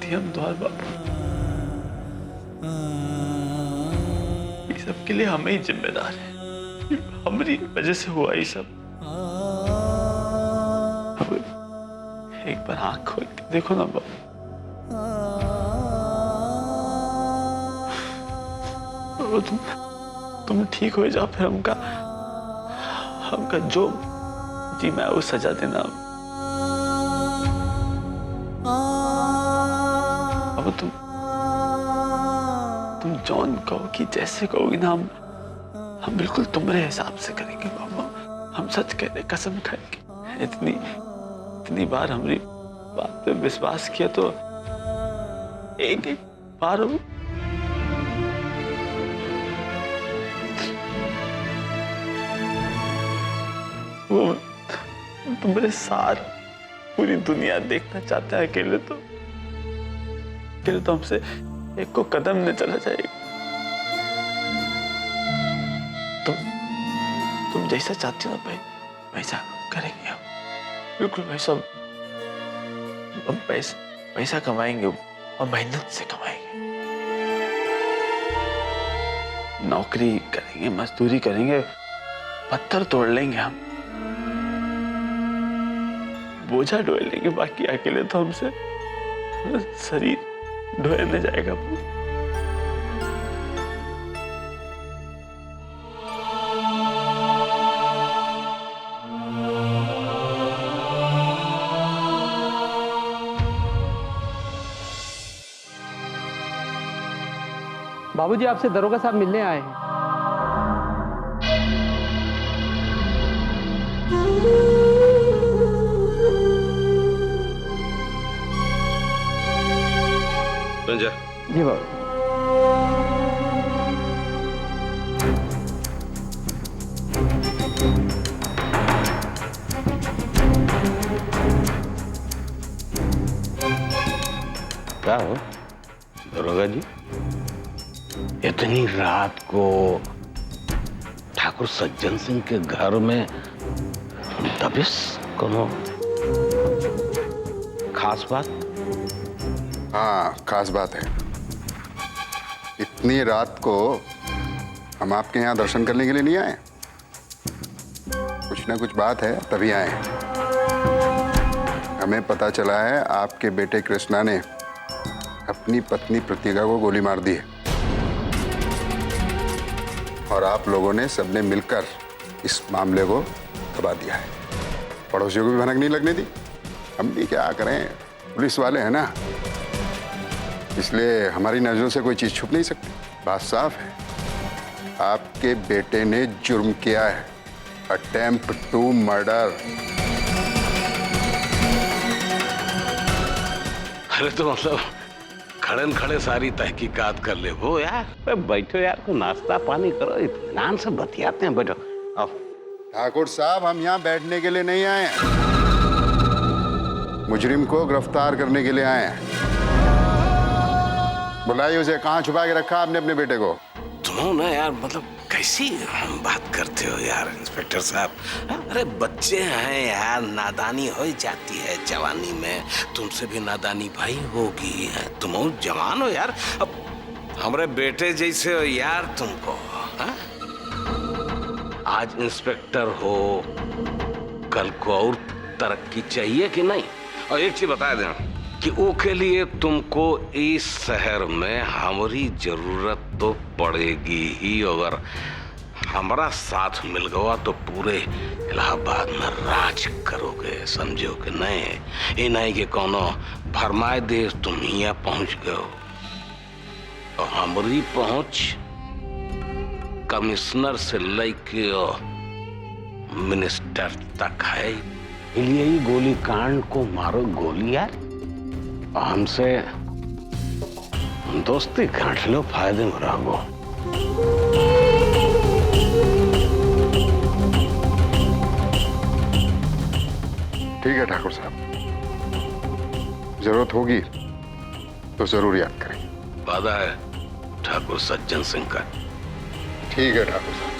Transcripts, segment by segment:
गलती हम द्वार बाबू, ये सब के लिए हमें ही जिम्मेदार है। हमारी वजह से हुआ ये सब। अब एक बार आंख खोल के देखो ना बाबू, तुम ठीक हो जाओ, फिर हमका जो जी मैं वो सजा देना। अब तुम जॉन कहो कि जैसे कहोगी ना, हम बिल्कुल तुम्हारे हिसाब से करेंगे बाबा। हम सच कह रहे, कसम खाएंगे। इतनी बार हमारी बात पे विश्वास किया तो एक बार वो तुम्हारे साथ पूरी दुनिया देखना चाहता है। अकेले तो हमसे एक को कदम न चला जाएगा। तुम जैसा चाहती हो भाई, वैसा करेंगे हम। बिल्कुल वैसा। हम पैसा कमाएंगे और मेहनत से कमाएंगे। नौकरी करेंगे, मजदूरी करेंगे, पत्थर तोड़ लेंगे हम, बोझा ढोए लेंगे। बाकी अकेले तो हमसे शरीर ढोया न जाएगा। बाबूजी, आपसे दरोगा साहब मिलने आए हैं। संजय। जी बाबू। क्या हो दरोगा जी, इतनी रात को ठाकुर सज्जन सिंह के घर में दबिश? कोनो खास बात? हाँ, खास बात है। इतनी रात को हम आपके यहाँ दर्शन करने के लिए नहीं आए। कुछ ना कुछ बात है, तभी आए हैं। हमें पता चला है आपके बेटे कृष्णा ने अपनी पत्नी प्रतिज्ञा को गोली मार दी है, और आप लोगों ने सबने मिलकर इस मामले को दबा दिया है। पड़ोसियों को भी भनक नहीं लगने दी। हम भी क्या करें, पुलिस वाले हैं ना, इसलिए हमारी नजरों से कोई चीज छुप नहीं सकती। बात साफ है, आपके बेटे ने जुर्म किया है, अटेम्प्ट टू मर्डर। अरे तो मतलब खड़न खड़े सारी तहकीकात कर ले वो यार। बैठो यार, को नाश्ता पानी करो, इत्मीनान से बतियाते हैं। बैठो। आओ। ठाकुर साहब, हम यहाँ बैठने के लिए नहीं आए हैं, मुजरिम को गिरफ्तार करने के लिए आए हैं। बुलाइए उसे। कहाँ छुपा के रखा आपने अपने बेटे को? तुम ना यार, मतलब कैसी बात करते हो यार इंस्पेक्टर साहब। अरे बच्चे हैं यार, नादानी हो जाती है जवानी में। तुमसे भी नादानी भाई होगी। तुम जवान हो यार, अब हमारे बेटे जैसे हो यार तुमको। आज इंस्पेक्टर हो, कल को और तरक्की चाहिए कि नहीं? और एक चीज बता दें कि वो के लिए तुमको इस शहर में हमारी जरूरत तो पड़ेगी ही। अगर हमारा साथ मिल गया तो पूरे इलाहाबाद में राज करोगे, समझो कि नहीं? ये नहीं कि कोनो भरमाए देश तुम यहाँ पहुंच गए। और हमारी पहुंच कमिश्नर से लेके मिनिस्टर तक है। इसलिए ही गोली कांड को मारो गोली यार, हमसे दोस्ती गांठ लो, फायदे में रहो। ठीक है ठाकुर साहब, जरूरत होगी तो जरूर याद करेंगे। वादा है ठाकुर सज्जन सिंह का। ठीक है ठाकुर साहब।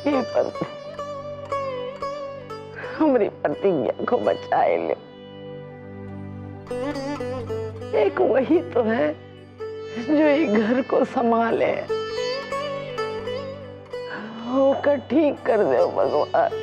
हे पति, हमारी प्रतिज्ञा को बचाए ले। एक वही तो है जो ये घर को संभाले, होकर ठीक कर दो भगवान।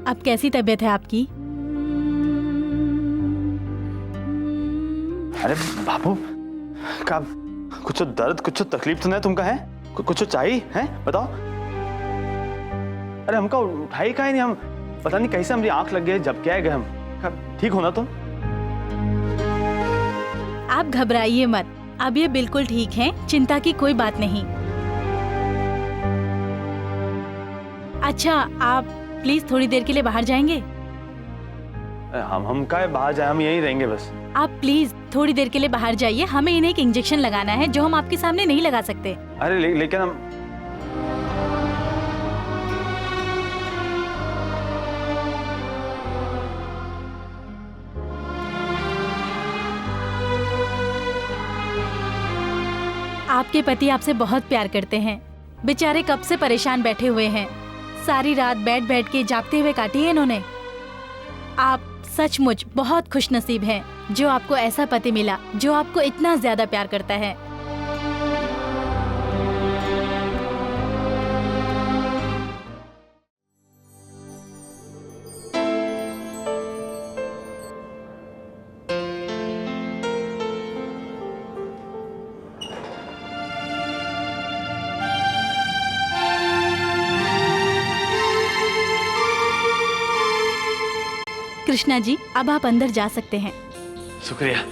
अब कैसी तबीयत है आपकी? अरे बाबू, का कुछ दर्द, कुछ तकलीफ तो नहीं तुमका है? कुछ चाहिए है बताओ। अरे हमका उठाई का ही नहीं, हम पता नहीं कैसे हमारी आंख लग गई, जब क्या गए हम। ठीक हो ना तुम? आप घबराइए मत, अब ये बिल्कुल ठीक हैं, चिंता की कोई बात नहीं। अच्छा, आप प्लीज थोड़ी देर के लिए बाहर जाएंगे? हम का बाहर जाए, हम यहीं रहेंगे बस। आप प्लीज थोड़ी देर के लिए बाहर जाइए, हमें इन्हें एक इंजेक्शन लगाना है जो हम आपके सामने नहीं लगा सकते। अरे लेकिन हम आपके पति आपसे बहुत प्यार करते हैं, बेचारे कब से परेशान बैठे हुए हैं, सारी रात बैठ के जागते हुए काटी है इन्होंने। आप सचमुच बहुत खुशनसीब हैं जो आपको ऐसा पति मिला जो आपको इतना ज्यादा प्यार करता है। कृष्णा जी, अब आप अंदर जा सकते हैं। शुक्रिया।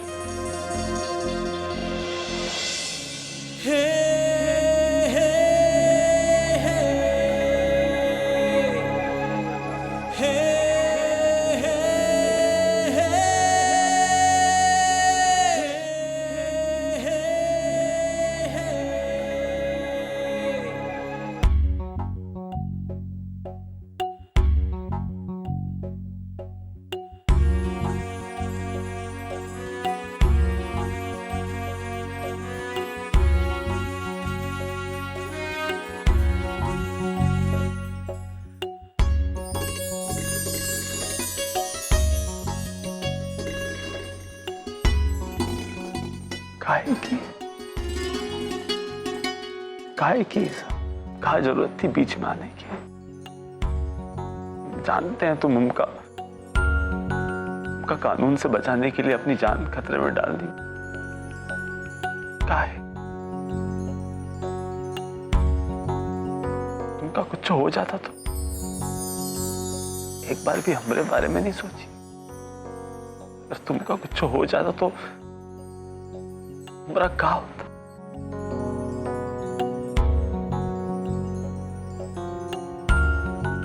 काहे की कहा जरूरत थी बीच में आने की? जानते हैं तुम उनका कानून से बचाने के लिए अपनी जान खतरे में डाल दी। काहे? तुमका कुछ हो जाता तो एक बार भी हमारे बारे में नहीं सोची। अगर तुमका कुछ हो जाता तो हमारा क्या होता?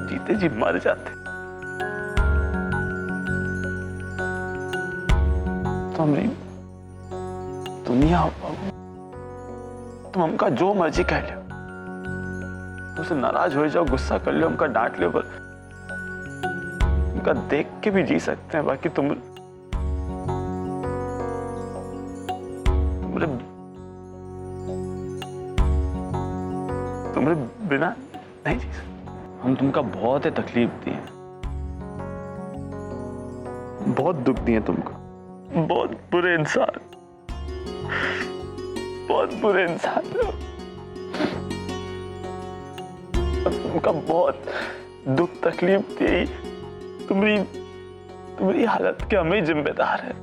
जीते जी मर जाते तो हमारी दुनिया हो पाओ। तुम हमका जो मर्जी कह लो, तुमसे नाराज हो जाओ, गुस्सा कर लो, हमका डांट लो, पर उनका देख के भी जी सकते हैं। बाकी तुम्हारे बिना नहीं जी हम तुमका बहुत ही तकलीफ दी है, बहुत दुख दिए तुमको, बहुत बुरे इंसान, बहुत बुरे इंसान हो। तुमका बहुत दुख तकलीफ दी, तुम्हारी हालत के हम ही जिम्मेदार है।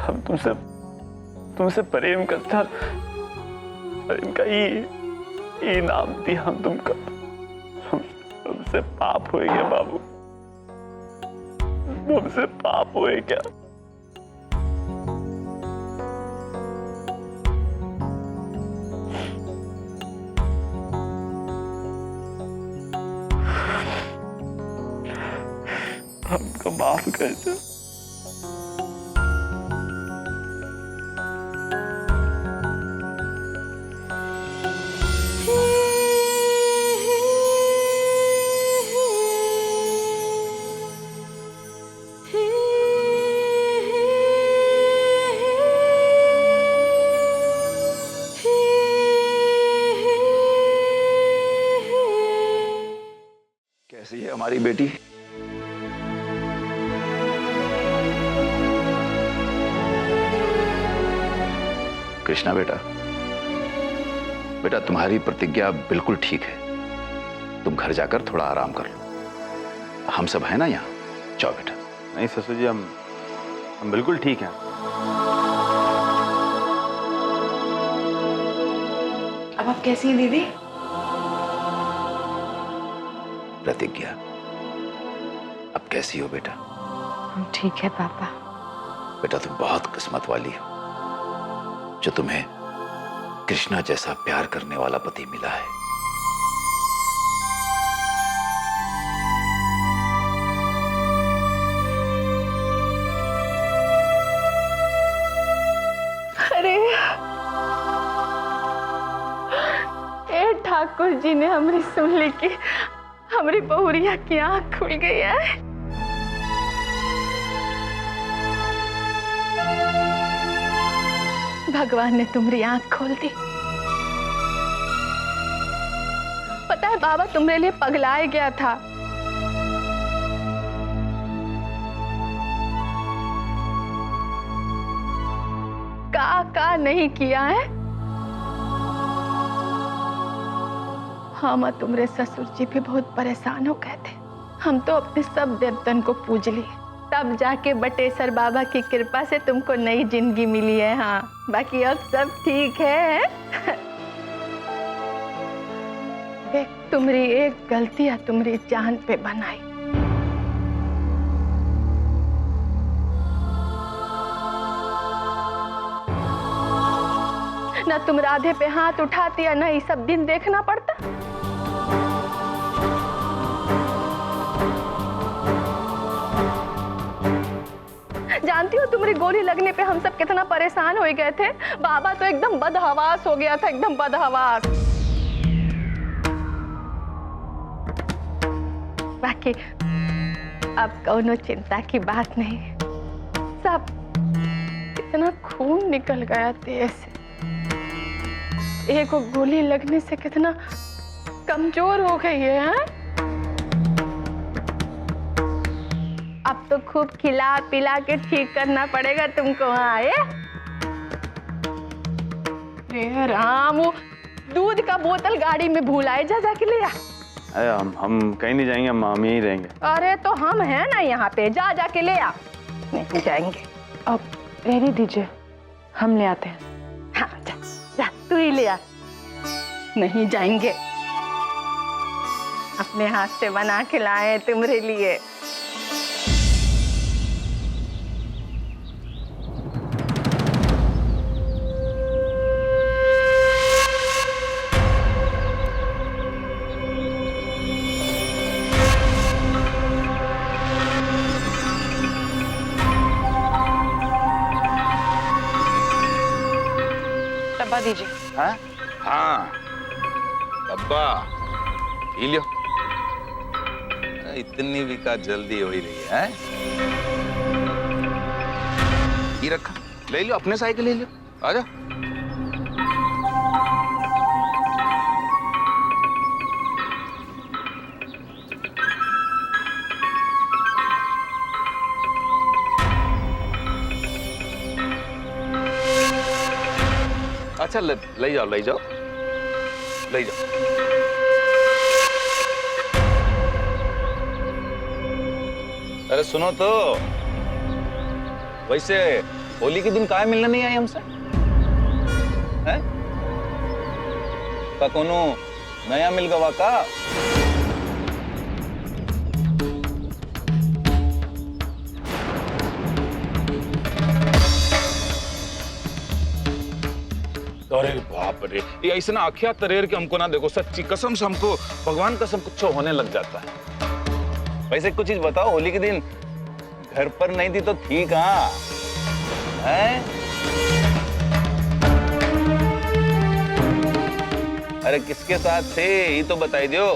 हम तुमसे प्रेम करता, प्रेम का ये नाम दिया हम तुमका, हमसे पाप हुए क्या बाबू, हमसे पाप हुए क्या? हमको माफ कर दो। कैसी है हमारी बेटी? कृष्णा बेटा, बेटा तुम्हारी प्रतिज्ञा बिल्कुल ठीक है। तुम घर जाकर थोड़ा आराम कर लो। हम सब हैं ना यहाँ। जाओ बेटा। नहीं ससुर जी, हम बिल्कुल ठीक हैं। अब आप कैसी हैं दीदी? प्रतिज्ञा, अब कैसी हो बेटा? हम ठीक है पापा। बेटा तुम बहुत किस्मत वाली हो जो तुम्हें कृष्णा जैसा प्यार करने वाला पति मिला है। अरे ए ठाकुर जी ने हमारी सुन ली कि हमारी बहुरिया की आंख खुल गई है। भगवान ने तुम्हारी आंख खोल दी। पता है बाबा तुम्हारे लिए पगलाए गया था। का नहीं किया है। हम तुम्हारे ससुर जी भी बहुत परेशान हो गए थे। हम तो अपने सब देवतन को पूज लिए, तब जाके बटेश्वर बाबा की कृपा से तुमको नई जिंदगी मिली है। हाँ, बाकी अब सब ठीक है। देख, तुम्हारी एक गलती है तुम्हारी जान पे बनाई। ना तुम राधे पे हाथ उठाती या ना ये सब दिन देखना पड़ता। जानती हो तुम्हारी गोली लगने पे हम सब कितना परेशान हो गए थे। बाबा तो एकदम बदहवास हो गया था, एकदम बदहवास। बाकी अब कोनो चिंता की बात नहीं। सब इतना खून निकल गया देह से। एक गोली लगने से कितना कमजोर हो गई है। अब तो खूब खिला पिला के ठीक करना पड़ेगा तुमको। हाँ, ये राम, वो दूध का बोतल गाड़ी में भूल आए, जा जाके ले आ। अरे हम कहीं नहीं जाएंगे, हम यहीं रहेंगे। अरे तो हम हैं ना यहाँ पे, जा जाके ले आ। नहीं जाएंगे। अब रहने दीजिए, हम ले आते हैं। हाँ, जा जा, तू ही ले आ। नहीं जाएंगे, अपने हाथ से बना के लाए तुम्हारे लिए। डब्बा दीजिए। हाँ हाँ, डब्बा पी लियो। इतनी भी का जल्दी हो ही रही है? ये रखा, ले लो अपने साइकिल ले लो, आजा। अच्छा ले जाओ ले जाओ ले जाओ। अरे सुनो तो, वैसे होली के दिन काहे मिलने नहीं आई हमसे? हैं? का कोनो नया मिल गवा का? अरे बाप रे, ये ऐसे ना आखिया तरेर के हमको ना देखो, सच्ची कसम से हमको भगवान कसम कुछ होने लग जाता है। वैसे कुछ चीज बताओ, होली के दिन घर पर नहीं थी तो थी कहाँ? हैं? अरे किसके साथ थे ये तो बताई दो।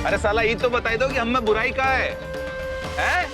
अरे साला ये तो बताई दो कि हम में बुराई का है? हैं?